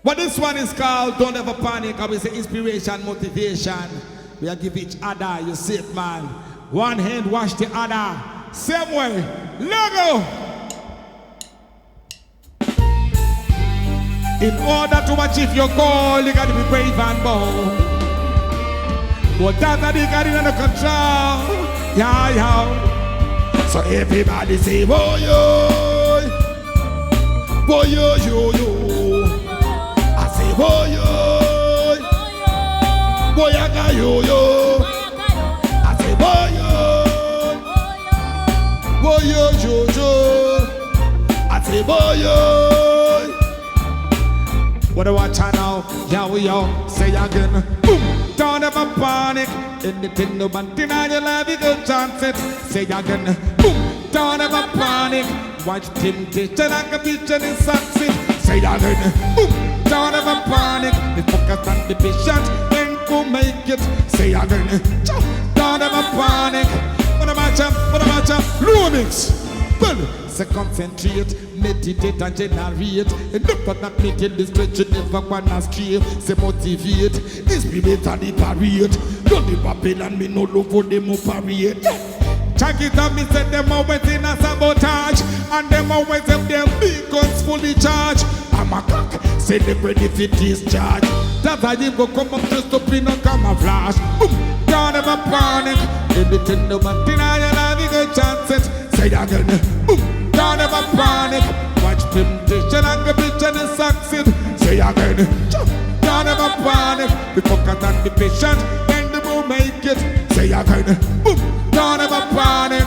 But this one is called Don't Ever Panic. I will say inspiration, motivation. We are give each other, you see it, man. One hand wash the other. Same way. Lego. In order to achieve your goal, you got to be brave and bold. But that's how they got it under control. Yeah, yeah. So everybody say, boy, yo. Boy, yo, yo, yo. I say, boy, yo. Boy, I got yo, yo. I say, boy, yo. Boy, yo, yo, yo. I say, boy, yo. What do I watch now? Yo, yo, say again. Boom! Don't ever panic. Anything no one deny your life, you go chance it. Say again. Boom! Don't ever panic. Watch temptation like a bitch and it succeed. Say again. Boom! Don't ever panic. Be focused on the patient and go make it. Say again. Don't ever panic. What about you? What about you? Lumix. Well, say concentrate, meditate and generate. And look at that me tell the stretch you never wanna stray. Say motivate, inspirate and the parade. Don't the Babylon me no love for them operate. Check it out, me say them always in a sabotage. And them always have their beacons fully charged. I'm a cock, celebrate if it is charged. That's how you go come up just to pin on camouflage. Boom, don't ever panic. Anything no man deny your life, you go chance it. Say again, boom, don't ever panic. Watch temptation and the bitch and it succeed. Say again, don't ever panic. Be focused and be patient and the will make it. Say again, boom, don't ever panic.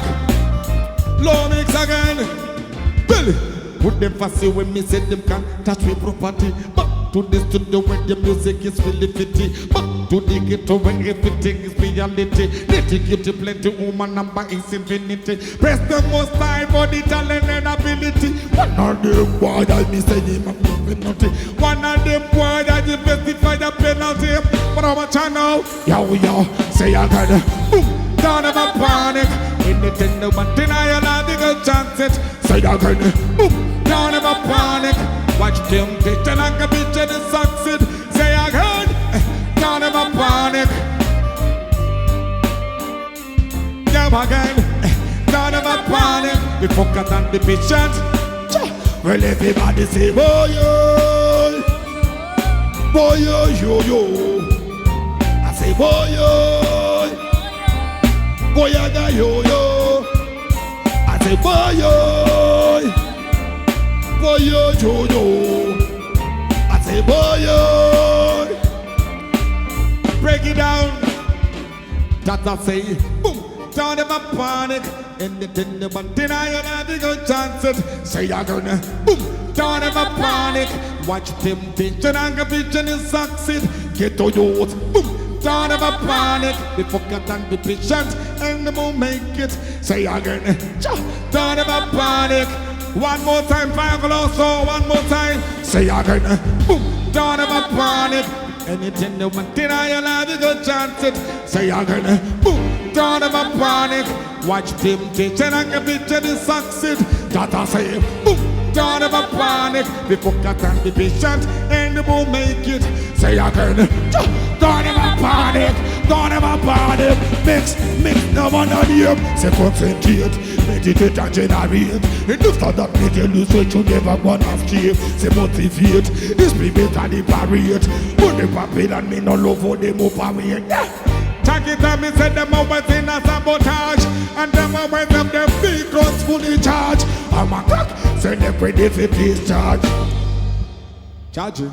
Low mix again. Billy, put them fussy when me say them can touch me property. But to the studio when the music is really fitty. But to the ghetto when everything is reality. Nitty-gritty plenty woman number is infinity. Press the most high for the talent and ability. One of them boy that me say him a penalty. One of them boy that you specify the penalty. But our channel, yo yo, say again, boom, don't ever panic. Anything no one deny your life, you go chance it. Say again, boom, don't ever panic. Watch temptation like a bitch and it succeed. Say again, don't ever panic. Go again, don't ever panic. Be focused and be patient. Well, everybody say, boy, yo, boy, yo, yo, yo. I say, boy, yo, boy, I got yo, yo. I say, boy, yo, boy, yo, yo, yo. I say, boy, yo. Break it down. Dhadza say, boom, don't ever panic. Anything you want deny your life, you go chance it. Say again, boom, don't ever panic. Watch temptation and the vision is succeed. Get to youth, boom, don't ever panic. Be focused and be patient and the will make it. Say again, don't ever panic. One more time, fire also, one more time. Say again, boom, don't ever panic. Anything you want deny your life, you go chance it. Say again, boom, don't ever panic. Watch temptation and the vision is succeed. Dhadza say, boom, don't ever panic. Be focused and be patient and the will make it. Say again, don't ever panic. Don't ever panic. Mix, no one on you. Say concentrate, meditate and generate. And after that make you lose weight, you never gonna stray. Say motivate, inspirate and the parade. Put the Babylon me no love for them operate. Check it out, me say them always in a sabotage. And them always have their vehicles fully charged. I'm a cock, say them ready for discharge. Charging.